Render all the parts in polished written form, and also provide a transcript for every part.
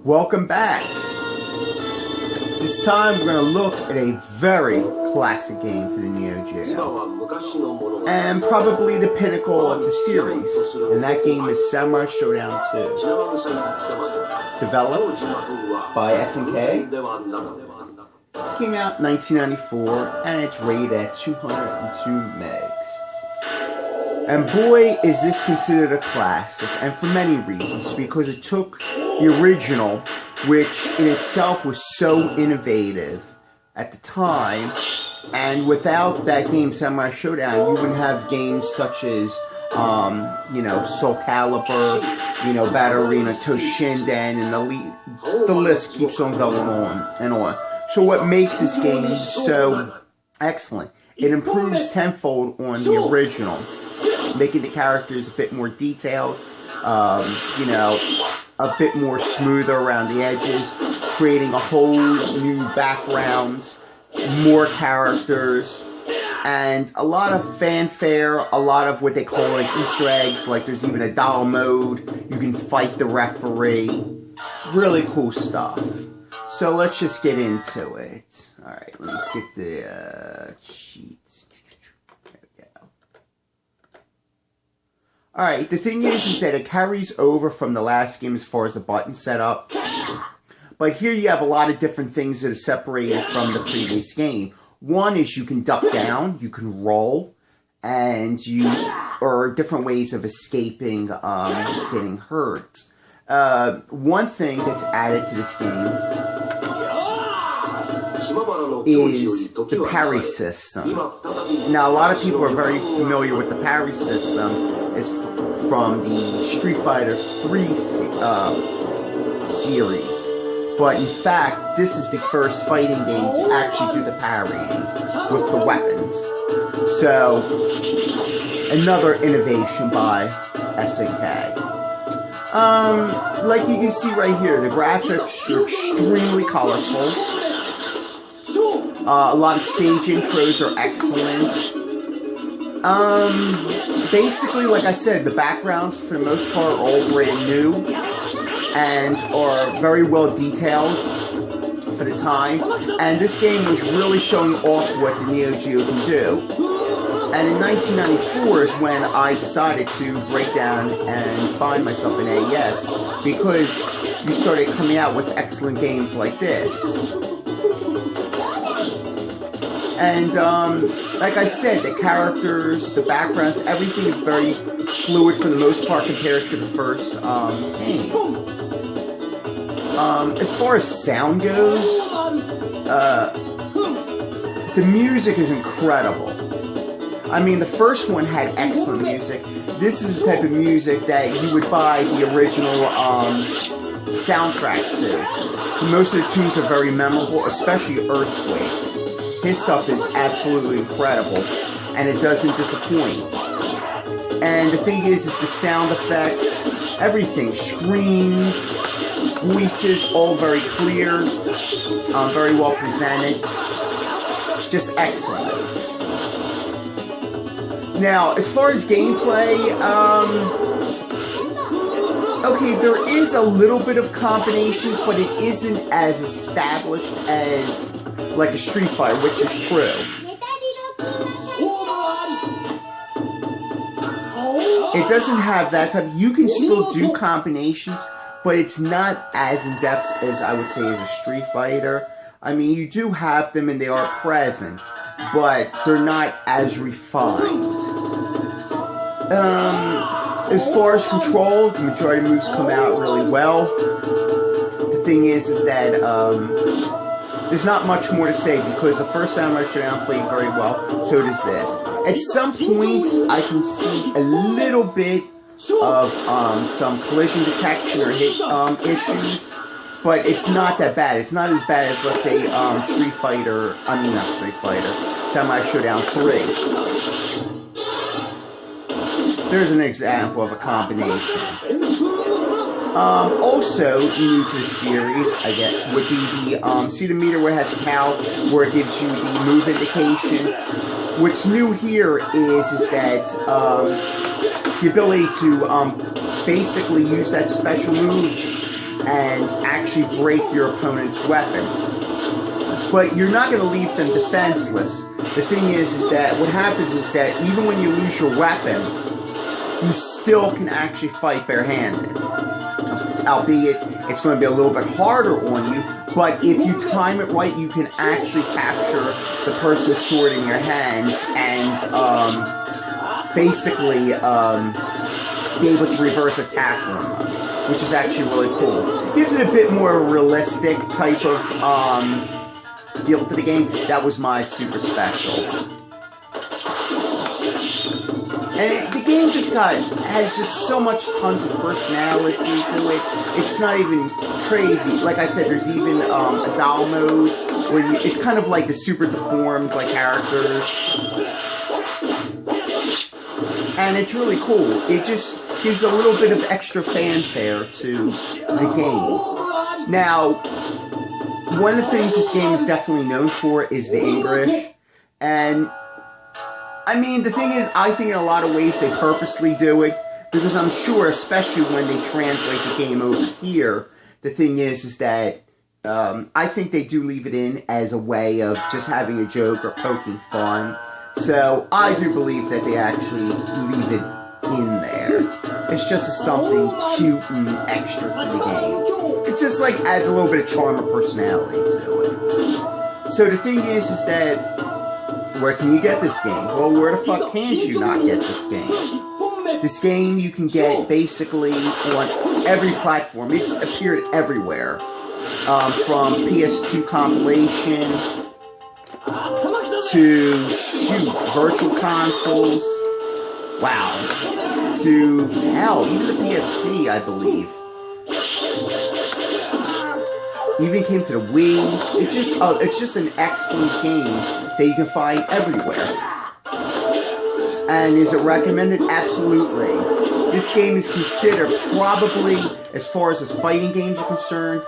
Welcome back. This time we're going to look at a very classic game for the Neo Geo, and probably the pinnacle of the series, and that game is Samurai Shodown II. Developed by SNK, came out in 1994, and it's rated at 202 megs. And boy, is this considered a classic, and for many reasons, because it took the original, which in itself was so innovative at the time, and without that game, Samurai Shodown, you wouldn't have games such as, Soul Calibur, Battle Arena, Toshinden, and the list keeps on going on and on. So what makes this game so excellent? It improves tenfold on the original, making the characters a bit more detailed, a bit more smoother around the edges, creating a whole new background, more characters, and a lot of fanfare, a lot of what they call like Easter eggs, like there's even a doll mode, you can fight the referee, really cool stuff. So let's just get into it. Alright, let me get the cheats. There we go. Alright, the thing is that it carries over from the last game as far as the button setup. But here you have a lot of different things that are separated from the previous game. One is you can duck down, you can roll, and or different ways of escaping getting hurt. One thing that's added to this game is the parry system. Now, a lot of people are very familiar with the parry system. It's from the Street Fighter III series. But in fact, this is the first fighting game to actually do the parrying with the weapons. So, another innovation by SNK. Like you can see right here, the graphics are extremely colorful. A lot of stage intros are excellent. Basically, like I said, the backgrounds for the most part are all brand new and are very well detailed for the time. And this game was really showing off what the Neo Geo can do. And in 1994 is when I decided to break down and find myself in AES, because you started coming out with excellent games like this. And like I said, the characters, the backgrounds, everything is very fluid for the most part compared to the first game. As far as sound goes, the music is incredible. I mean, the first one had excellent music. This is the type of music that you would buy the original soundtrack to. Most of the tunes are very memorable, especially Earthquakes. His stuff is absolutely incredible, and it doesn't disappoint. And the thing is the sound effects, everything, screams, voices, all very clear, very well presented, just excellent. Now, as far as gameplay, okay, there is a little bit of combinations, but it isn't as established as like a Street Fighter, which is true. It doesn't have that type. You can still do combinations, but it's not as in-depth as I would say as a Street Fighter. I mean, you do have them and they are present, but they're not as refined. As far as control, the majority of moves come out really well. The thing is that there's not much more to say, because the first Samurai Shodown played very well, so does this. At some points, I can see a little bit of some collision detection or hit issues, but it's not that bad. It's not as bad as, let's say, not Street Fighter, Samurai Shodown 3. There's an example of a combination. Also, new to the series, I guess, would be the, see the meter where it has a cow, where it gives you the move indication. What's new here is that, the ability to, basically use that special move and actually break your opponent's weapon. But you're not going to leave them defenseless. The thing is that what happens is that even when you lose your weapon, you still can actually fight barehanded. Albeit, it's going to be a little bit harder on you, but if you time it right, you can actually capture the person's sword in your hands and basically be able to reverse attack on them, which is actually really cool. Gives it a bit more realistic type of feel to the game. That was my super special. And the game has just so much tons of personality to it. It's not even crazy. Like I said, there's even a doll mode where it's kind of like the super deformed like characters. And it's really cool. It just gives a little bit of extra fanfare to the game. Now, one of the things this game is definitely known for is the English. And I mean, the thing is, I think in a lot of ways they purposely do it, because I'm sure, especially when they translate the game over here, the thing is that I think they do leave it in as a way of just having a joke or poking fun. So I do believe that they actually leave it in there. It's just something cute and extra to the game. It just like adds a little bit of charm or personality to it. So the thing is that where can you get this game? Well, where the fuck can you not get this game? This game you can get basically on every platform. It's appeared everywhere. From PS2 compilation to, virtual consoles. Wow. To, hell, even the PSP, I believe. Even came to the Wii. It's just an excellent game that you can find everywhere. And is it recommended? Absolutely. This game is considered probably, as far as fighting games are concerned,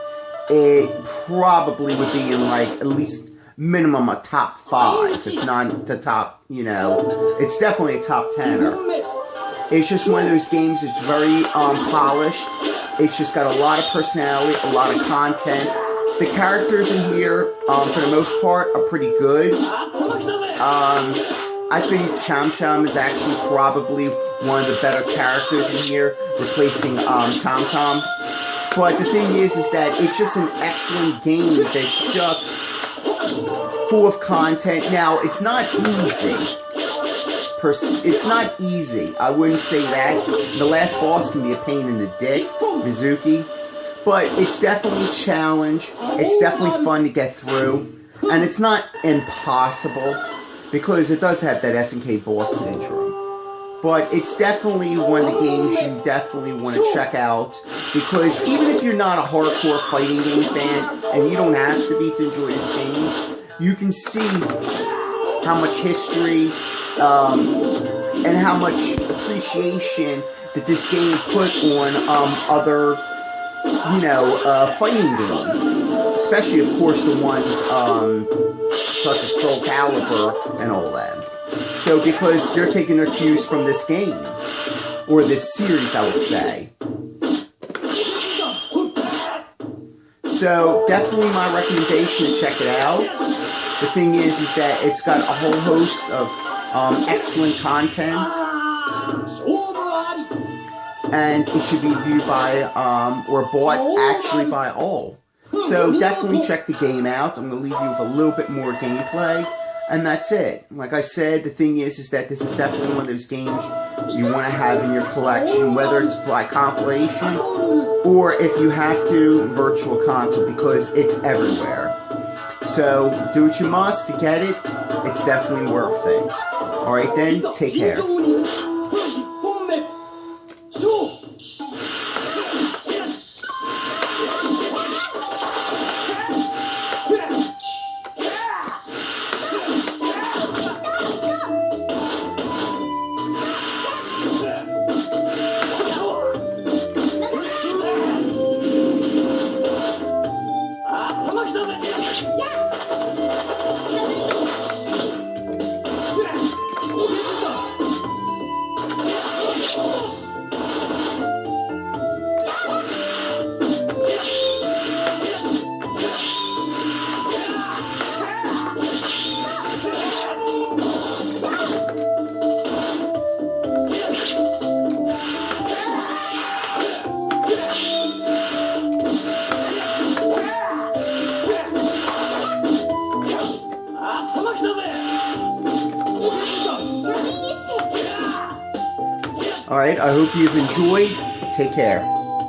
it probably would be in like at least minimum a top 5, if not the top, it's definitely a top 10er. It's just one of those games that's very polished. It's just got a lot of personality, a lot of content. The characters in here, for the most part, are pretty good. I think Cham Cham is actually probably one of the better characters in here, replacing Tom Tom. But the thing is that it's just an excellent game that's just full of content. Now, it's not easy. It's not easy. I wouldn't say that. The last boss can be a pain in the dick, Mizuki. But it's definitely a challenge. It's definitely fun to get through. And it's not impossible, because it does have that SNK boss syndrome. But it's definitely one of the games you definitely want to check out, because even if you're not a hardcore fighting game fan, and you don't have to be to enjoy this game, you can see how much history and how much appreciation that this game put on other, fighting games. Especially, of course, the ones such as Soul Calibur and all that. So, because they're taking their cues from this game, or this series, I would say. So, definitely my recommendation to check it out. The thing is that it's got a whole host of excellent content, and it should be viewed by, or bought actually by all. So, definitely check the game out. I'm going to leave you with a little bit more gameplay. And that's it. Like I said, the thing is that this is definitely one of those games you want to have in your collection, whether it's by compilation or, if you have to, virtual console, because it's everywhere. So, do what you must to get it. It's definitely worth it. Alright then, take care. Alright, I hope you've enjoyed. Take care.